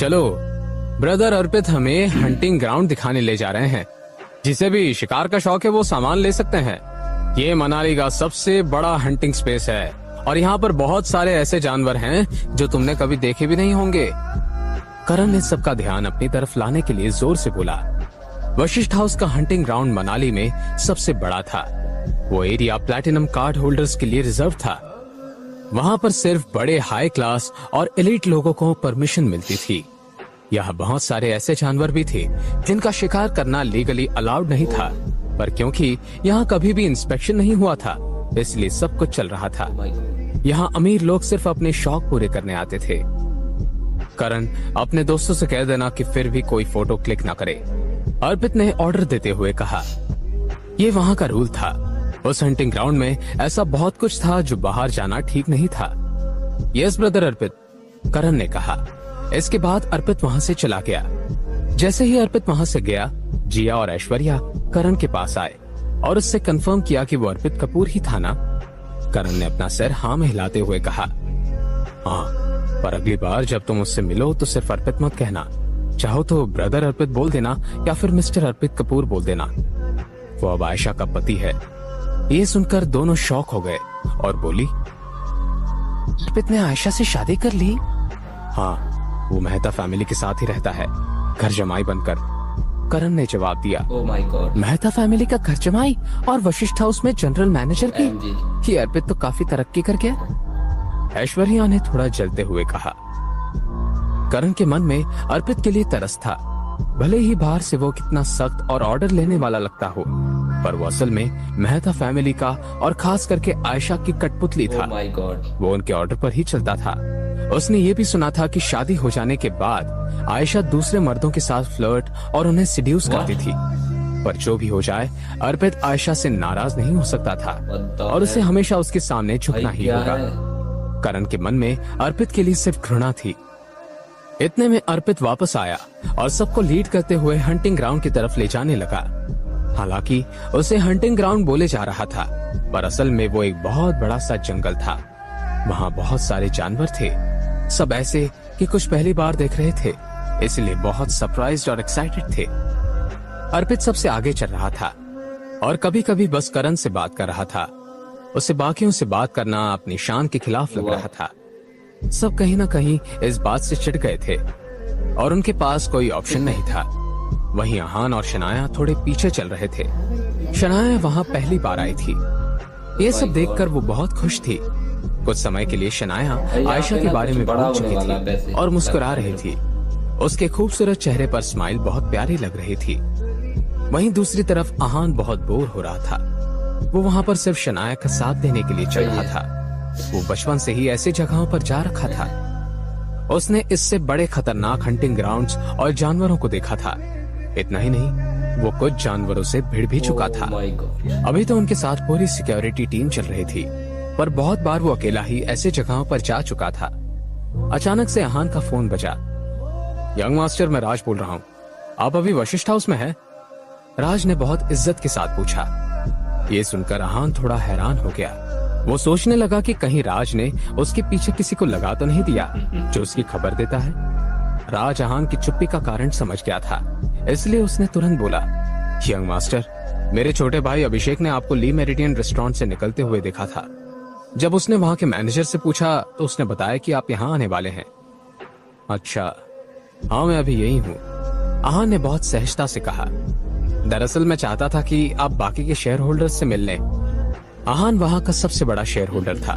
चलो, ब्रदर अर्पित हमें hunting ground दिखाने ले जा रहे हैं। जिसे भी शिकार का शौक है वो सामान ले सकते हैं। ये मनाली का सबसे बड़ा हंटिंग स्पेस है और यहाँ पर बहुत सारे ऐसे जानवर हैं जो तुमने कभी देखे भी नहीं होंगे। करण ने सबका ध्यान अपनी तरफ लाने के लिए जोर से बोला। वशिष्ठ हाउस का हंटिंग ग्राउंड मनाली में सबसे बड़ा था। वो एरिया प्लैटिनम कार्ड होल्डर्स के लिए रिजर्व था। वहां पर सिर्फ बड़े हाई क्लास और एलीट लोगों को परमिशन मिलती थी। यहाँ बहुत सारे ऐसे जानवर भी थे जिनका शिकार करना लीगली अलाउड नहीं था, पर क्योंकि यहाँ कभी भी इंस्पेक्शन नहीं हुआ था इसलिए सब कुछ चल रहा था। यहाँ अमीर लोग सिर्फ अपने शौक पूरे करने आते थे। करण, अपने दोस्तों से कह देना कि फिर भी कोई फोटो क्लिक ना करे, अर्पित ने ऑर्डर देते हुए कहा। ये वहाँ का रूल था। उस हंटिंग ग्राउंड में ऐसा बहुत कुछ था जो बाहर जाना ठीक नहीं था। यस ब्रदर अर्पित, करण ने कहा। इसके बाद अर्पित वहाँ से चला गया। जैसे ही अर्पित वहाँ से गया, जिया और ऐश्वर्या करण के पास आए और उससे कंफर्म किया कि वो अर्पित कपूर ही था ना। करण ने अपना सिर हाँ में हिलाते हुए कहा, हाँ, पर अगली बार जब तुम उससे मिलो तो सिर्फ अर्पित मत कहना। चाहो तो ब्रदर अर्पित बोल देना या फिर मिस्टर अर्पित कपूर बोल देना। वो अब आयशा का पति है। ये सुनकर दोनों शॉक हो गए और बोली, अर्पित ने आयशा से शादी कर ली? हाँ, वो मेहता फैमिली के साथ ही रहता है, घर जमाई बनकर, करण ने जवाब दिया। Oh my God, Mehta family का घर जमाई और वशिष्ठ हाउस में जनरल मैनेजर की? ये अर्पित तो काफी तरक्की कर गया, ऐश्वर्या ने थोड़ा जलते हुए कहा। करण के मन में अर्पित के लिए तरस था। भले ही बाहर से वो कितना सख्त और ऑर्डर लेने वाला लगता हो, पर वो असल में मेहता फैमिली का और खास करके आयशा की कठपुतली था। माय गॉड, वो उनके ऑर्डर पर ही चलता था। उसने ये भी सुना था कि शादी हो जाने के बाद आयशा दूसरे मर्दों के साथ फ्लर्ट और उन्हें सिड्यूस करती थी। पर जो भी हो जाए, अर्पित आयशा से नाराज नहीं हो सकता था और उसे हमेशा उसके सामने झुकना ही होगा। करण के मन में अर्पित के लिए सिर्फ घृणा थी। इतने में अर्पित वापस आया और सबको लीड करते हुए हंटिंग ग्राउंड की तरफ ले जाने लगा। हालांकि उसे हंटिंग ग्राउंड बोले जा रहा था, पर असल में वो एक बहुत बड़ा सा जंगल था। वहाँ बहुत सारे जानवर थे, सब ऐसे कि कुछ पहली बार देख रहे थे, इसलिए बहुत सरप्राइज्ड और एक्साइटेड थे। अर्पित सबसे आगे चल रहा था और कभी कभी बस करण से बात कर रहा था। उसे बाकियों से बात करना अपनी शान के खिलाफ लग रहा था। सब कहीं ना कहीं इस बात से चिढ़ गए थे और उनके पास कोई ऑप्शन नहीं था। वहीं आहान और शनाया थोड़े पीछे चल रहे थे। शनाया वहाँ पहली बार आई थी। ये सब देखकर वो बहुत खुश थी। कुछ समय के लिए शनाया आयशा के बारे में भूल चुकी थी और मुस्कुरा रही थी। उसके खूबसूरत चेहरे पर स्माइल बहुत प्यारी लग रही थी। वहीं दूसरी तरफ आहान बहुत बोर हो रहा था। वो वहाँ पर सिर्फ शनाया का साथ देने के लिए चल रहा था। वो बचपन से ही ऐसी जगहों पर जा रखा था। उसने इससे बड़े खतरनाक हंटिंग ग्राउंड्स और जानवरों को देखा था। इतना ही नहीं, वो कुछ जानवरों से भिड़ भी चुका था। अभी तो उनके साथ पूरी सिक्योरिटी टीम चल रही थी, पर बहुत बार वो अकेला ही ऐसे जगहों पर जा चुका था। अचानक से आहान का फोन बजा। यंग मास्टर, मैं राज बोल रहा हूँ। आप अभी वशिष्ठ हाउस में हैं? राज ने बहुत इज्जत के साथ पूछा। ये सुनकर आहान थोड़ा हैरान हो गया। वो सोचने लगा कि कहीं राज ने उसके पीछे किसी को लगा तो नहीं दिया जो उसकी खबर देता है। राज आहान की चुप्पी का कारण समझ गया था, इसलिए उसने तुरंत बोला, यंग मास्टर, मेरे छोटे भाई अभिषेक ने आपको ली मेरिडियन रेस्टोरेंट से निकलते हुए देखा था। जब उसने वहाँ के मैनेजर से पूछा तो उसने बताया कि आप यहाँ आने वाले हैं। अच्छा, हाँ, मैं अभी यही हूँ, आहान ने बहुत सहजता से कहा। दरअसल मैं चाहता था कि आप बाकी के शेयर होल्डर्स से मिल लें। आहान वहाँ का सबसे बड़ा शेयर होल्डर था,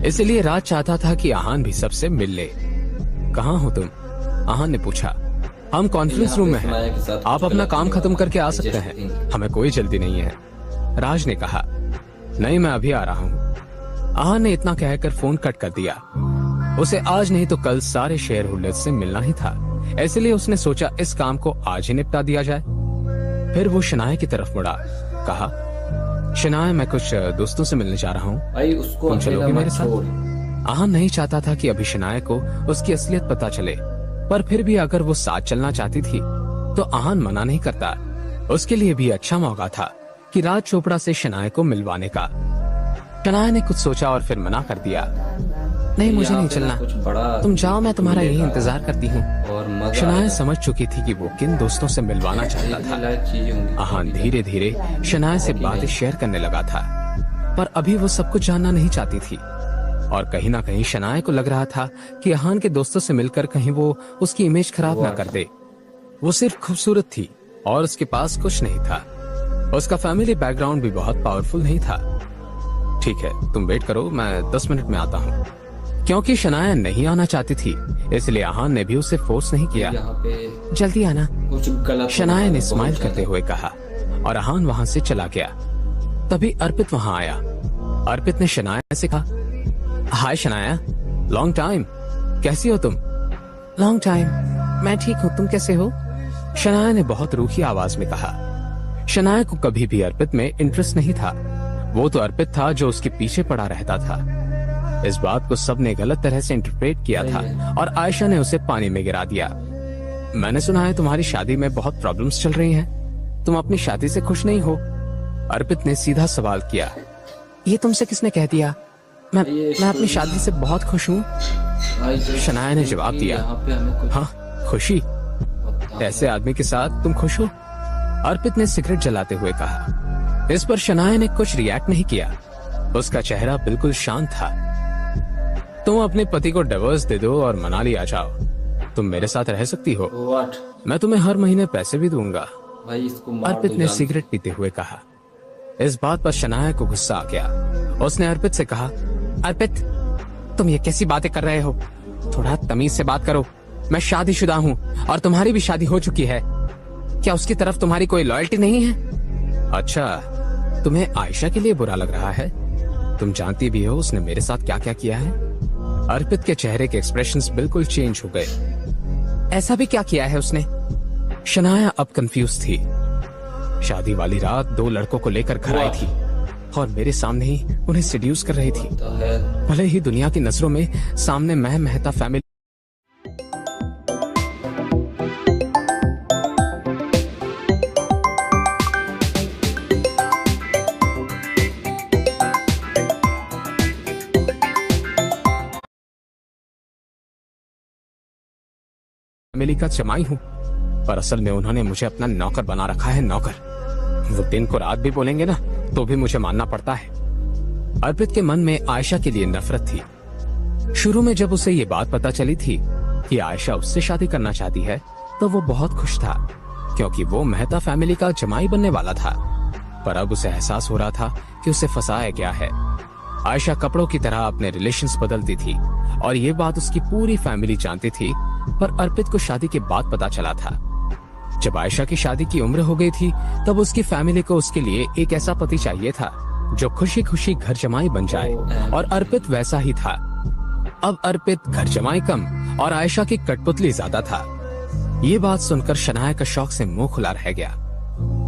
इसलिए राज चाहता था कि आहान भी सबसे मिल ले। कहाँ हो तुम? आहान ने पूछा। हम कॉन्फ्रेंस रूम में हैं। आप अपना काम खत्म करके आ सकते हैं, हमें कोई जल्दी नहीं है, राज ने कहा। नहीं, मैं अभी आ रहा हूँ। आहान ने इतना कहकर फोन कट कर दिया। उसे आज नहीं तो कल सारे शेयर होल्डर्स से मिलना ही था, इसलिए उसने सोचा इस काम को आज ही निपटा दिया जाए। फिर वो शनाया की तरफ मुड़ा, कहा, शनाया, मैं कुछ दोस्तों से मिलने जा रहा हूँ, तुम चलोगी मेरे साथ? आहान नहीं चाहता था कि अभी शनाया को उसकी असलियत पता चले, पर फिर भी अगर वो साथ चलना चाहती थी तो आहान मना नहीं करता। उसके लिए भी अच्छा मौका था कि राज चोपड़ा से शनाया को मिलवाने का। शनाया ने कुछ सोचा और फिर मना कर दिया। नहीं, मुझे यहाँ नहीं पे ना चलना, कुछ बड़ा तुम जाओ, मैं तुम्हारा यही मिलेगा इंतजार करती हूँ। और मजा शनाया आएगा। समझ चुकी थी कि वो किन दोस्तों से मिलवाना चाहता देखने था। लायक चीजें होंगी आहान काफी धीरे धीरे शनाया से है कि बातें नहीं? शेयर करने लगा था, पर अभी वो सब कुछ जानना नहीं चाहती थी। और कहीं ना कहीं शनाया को लग रहा था कि आहान के दोस्तों से मिलकर कहीं वो उसकी इमेज खराब ना कर दे। वो सिर्फ खूबसूरत थी और उसके पास कुछ नहीं था। उसका फैमिली बैकग्राउंड भी बहुत पावरफुल नहीं था। ठीक है, तुम वेट करो, मैं 10 मिनट में आता हूँ। क्योंकि शनाया नहीं आना चाहती थी, इसलिए आहान ने भी उसे फोर्स नहीं किया। यहाँ पे जल्दी आना, कुछ गलत शनाया ने स्माइल करते हुए कहा और आहान वहां से चला गया। तभी अर्पित वहां आया। अर्पित ने शनाया से कहा, हाय शनाया, लॉन्ग टाइम, कैसी हो तुम? लॉन्ग टाइम, मैं ठीक हूँ, तुम कैसे हो? शनाया ने बहुत रूखी आवाज में कहा। शनाया को कभी भी अर्पित में इंटरेस्ट नहीं था। वो तो अर्पित था जो उसके पीछे पड़ा रहता था। इस बात को सबने गलत तरह से इंटरप्रेट किया था और आयशा ने उसे पानी में गिरा दिया। मैंने सुना है तुम्हारी शादी में बहुत प्रॉब्लम्स चल रही हैं। तुम अपनी शादी से खुश नहीं हो? अर्पित ने सीधा सवाल किया। ये तुमसे किसने कह दिया? मैं अपनी शादी से बहुत खुश हूँ, शनाया ने जवाब दिया। यहाँ पे हमें कुछ हाँ, खुशी? ऐसे आदमी के साथ तुम खुश हो? अर्पित ने सिगरेट जलाते हुए कहा। इस पर शनाया ने कुछ रिएक्ट नहीं किया। उसका चेहरा बिल्कुल शांत था। तुम अपने पति को डिवोर्स दे दो और मनाली आ जाओ। तुम मेरे साथ रह सकती हो। व्हाट? मैं तुम्हें हर महीने पैसे भी दूंगा, भाई इसको मार अर्पित दो ने जान से। सिगरेट पीते हुए कहा। इस बात पर शनाया को गुस्सा आ गया। उसने अर्पित से कहा, अर्पित, तुम ये कैसी बातें कर रहे हो? थोड़ा तमीज से बात करो। मैं शादीशुदा हूँ और तुम्हारी भी शादी हो चुकी है। क्या उसकी तरफ तुम्हारी कोई लॉयल्टी नहीं है? अच्छा, तुम्हें आयशा के लिए बुरा लग रहा है? तुम जानती भी हो उसने मेरे साथ क्या क्या किया है। अर्पित के चेहरे के एक्सप्रेशंस बिल्कुल चेंज हो गए। ऐसा भी क्या किया है उसने? शनाया अब कंफ्यूज थी। शादी वाली रात 2 लड़कों को लेकर घर आई थी और मेरे सामने ही उन्हें सेड्यूस कर रही थी। तो है भले ही दुनिया की नजरों में सामने मैं मेहता फैमिली का जमाई हूँ, पर असल में उन्होंने मुझे अपना नौकर बना रखा है। नौकर। वो दिन को रात भी बोलेंगे ना तो भी मुझे मानना पड़ता है। अर्पित के मन में आयशा के लिए नफरत थी। शुरू में जब उसे ये बात पता चली थी कि आयशा उससे शादी करना चाहती है तो वो बहुत खुश था, क्योंकि वो मेहता फैमिली का जमाई बनने वाला था। पर अब उसे एहसास हो रहा था कि उसे फंसाया गया है। आयशा कपड़ों की तरह अपने रिलेशंस बदलती थी और ये बात उसकी पूरी फैमिली जानती थी, पर अर्पित को शादी के बाद पता चला था। जब आयशा की शादी की उम्र हो गई थी तब उसकी फैमिली को उसके लिए एक ऐसा पति चाहिए था जो खुशी खुशी घर जमाई बन जाए, और अर्पित वैसा ही था। अब अर्पित घर जमाई कम और आयशा की कठपुतली ज्यादा था। ये बात सुनकर शनाया का शौक से मुंह खुला रह गया।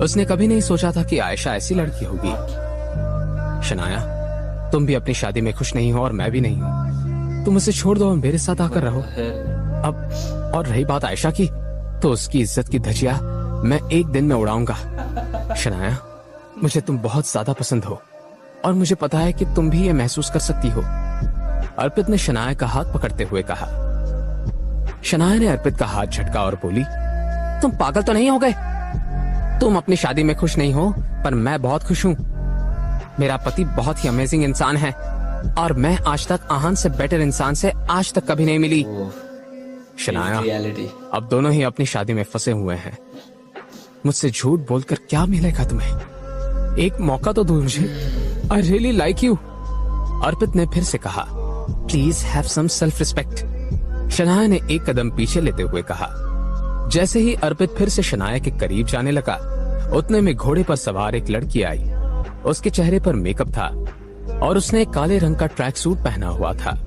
उसने कभी नहीं सोचा था कि आयशा ऐसी लड़की होगी। शनाया, तुम भी अपनी शादी में खुश नहीं हो और मैं भी नहीं हूँ। तुम उसे छोड़ दो और मेरे साथ आकर रहो। अब और रही बात आयशा की, तो उसकी इज्जत की धजिया मैं एक दिन में उड़ाऊंगा। शनाया, मुझे तुम बहुत ज्यादा पसंद हो और मुझे पता है कि तुम भी ये महसूस कर सकती हो। अर्पित ने शनाया का हाथ पकड़ते हुए कहा। शनाया ने अर्पित का हाथ झटका और बोली, तुम पागल तो नहीं हो गए? तुम अपनी शादी में खुश नहीं हो, पर मैं बहुत खुश हूँ। मेरा पति बहुत ही अमेजिंग इंसान है और मैं आज तक आहान से बेटर इंसान से आज तक कभी नहीं मिली। शनाया, अब दोनों ही अपनी शादी में फंसे हुए हैं। मुझसे झूठ बोलकर क्या मिलेगा तुम्हें? एक मौका तो दो मुझे। I really like you. Arpit ने फिर से कहा, please have some self respect. Shanaya ने एक कदम पीछे लेते हुए कहा। जैसे ही अर्पित फिर से शनाया के करीब जाने लगा, उतने में घोड़े पर सवार एक लड़की आई। उसके चेहरे पर मेकअप था और उसने काले रंग का ट्रैक सूट पहना हुआ था।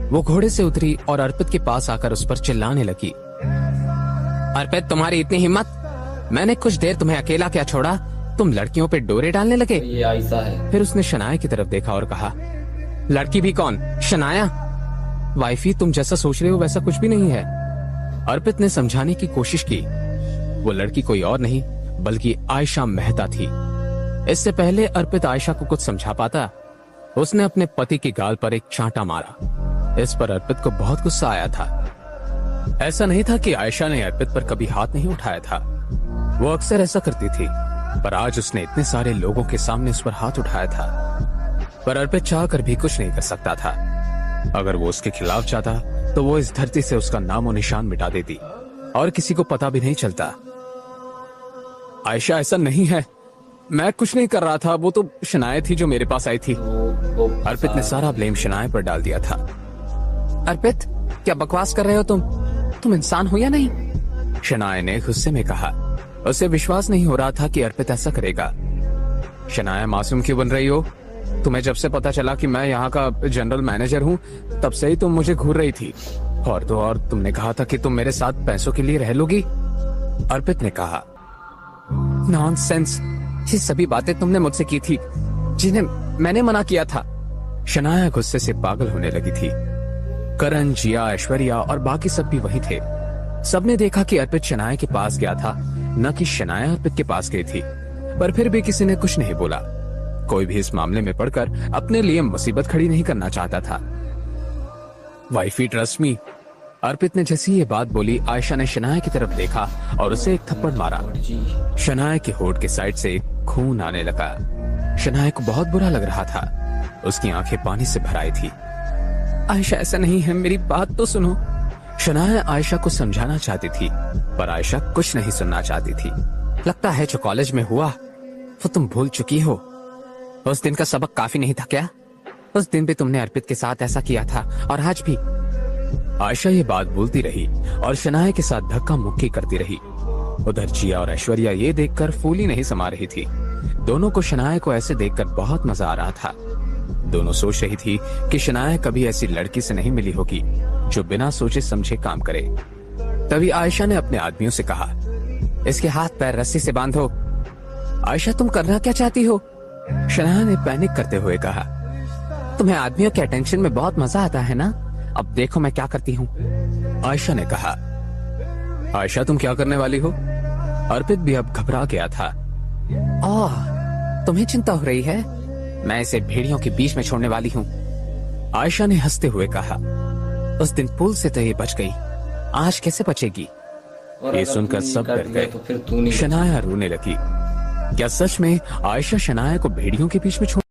वो घोड़े से उतरी और अर्पित के पास आकर उस पर चिल्लाने लगी। अर्पित, तुम्हारी इतनी हिम्मत! मैंने कुछ देर तुम्हें अकेला क्या छोड़ा? तुम लड़कियों पे डोरे डालने लगे। ये आयशा है। फिर उसने शनाया की तरफ देखा और कहा, लड़की भी कौन? शनाया? वाइफी, तुम जैसा सोच रहे हो वैसा कुछ भी नहीं है। अर्पित ने समझाने की कोशिश की। वो लड़की कोई और नहीं बल्कि आयशा मेहता थी। इससे पहले अर्पित आयशा को कुछ समझा पाता, उसने अपने पति की गाल पर एक चांटा मारा। इस पर अर्पित को बहुत गुस्सा आया था। ऐसा नहीं था कि आयशा ने अर्पित पर कभी हाथ नहीं उठाया था, वो अक्सर ऐसा करती थी, पर आज उसने इतने सारे लोगों के सामने उस पर हाथ उठाया था। पर अर्पित चाह कर भी कुछ नहीं कर सकता था। अगर वो उसके खिलाफ जाता तो वो इस धरती से उसका नामो निशान मिटा देती और किसी को पता भी नहीं चलता। आयशा, ऐसा नहीं है, मैं कुछ नहीं कर रहा था, वो तो शनाया थी जो मेरे पास आई थी। अर्पित ने सारा ब्लेम शनाया पर डाल दिया था। अर्पित, क्या बकवास कर रहे हो तुम इंसान हो या नहीं? शनाया ने गुस्से में कहा। उसे विश्वास नहीं हो रहा था कि अर्पित ऐसा करेगा। शनाया, मासूम क्यों बन रही हो? तुम्हें जब से पता चला कि मैं यहाँ का जनरल मैनेजर हूँ, तब से ही तुम मुझे घूर रही थी। और तो और तुमने कहा था कि तुम मेरे साथ पैसों के लिए रह लोगी। अर्पित ने कहा। नॉनसेंस, ये सभी बातें तुमने मुझसे की थी, जिन्हें मैंने मना किया था। शनाया गुस्से से पागल होने लगी थी। करण, जिया, ऐश्वर्या और बाकी सब भी वहीं थे। सबने देखा कि अर्पित शनाया के पास गया था, न कि शनाया अर्पित के पास गई थी। पर फिर भी किसी ने कुछ नहीं बोला। कोई भी इस मामले में पड़कर अपने लिए मुसीबत खड़ी नहीं करना चाहता था। Wifey, trust me. अर्पित ने जैसी ये बात बोली, आयशा ने शनाया की तरफ देखा और उसे एक थप्पड़ मारा। शनाया के होठ के साइड से खून आने लगा। शनाया को बहुत बुरा लग रहा था। उसकी आंखें पानी से भर आई थी। आयशा, ऐसा नहीं है, मेरी बात तो सुनो। शनाया आयशा को समझाना चाहती थी, पर आयशा कुछ नहीं सुनना चाहती थी। लगता है जो कॉलेज में हुआ वो तुम भूल चुकी हो। उस दिन का सबक काफी नहीं था क्या? उस दिन भी तुमने अर्पित के साथ ऐसा किया था और आज भी। आयशा ये बात बोलती रही और शनाया के साथ धक्का मुक्की करती रही। उधर जिया और ऐश्वर्या ये देखकर फूली नहीं समा रही थी। दोनों को शनाया को ऐसे देखकर बहुत मजा आ रहा था। दोनों सोच रही थी कि शनाया कभी ऐसी लड़की से नहीं मिली होगी जो बिना सोचे समझे काम करे। तभी आयशा ने अपने आदमियों से कहा, इसके हाथ पैर रस्सी से बांधो। आयशा, तुम करना क्या चाहती हो? शनाया ने पैनिक करते हुए कहा। तुम्हें आदमियों के अटेंशन में बहुत मजा आता है ना? अब देखो मैं क्या करती हूँ। आयशा ने कहा। आयशा, तुम क्या करने वाली हो? अर्पित भी अब घबरा गया था। ओह, तुम्हें चिंता हो रही है? मैं इसे भेड़ियों के बीच में छोड़ने वाली हूँ। आयशा ने हंसते हुए कहा। उस दिन पुल से तो ये बच गई, आज कैसे बचेगी? ये सुनकर सब डर गए। तो फिर तू नहीं। शनाया रोने लगी। क्या सच में आयशा शनाया को भेड़ियों के बीच में छोड़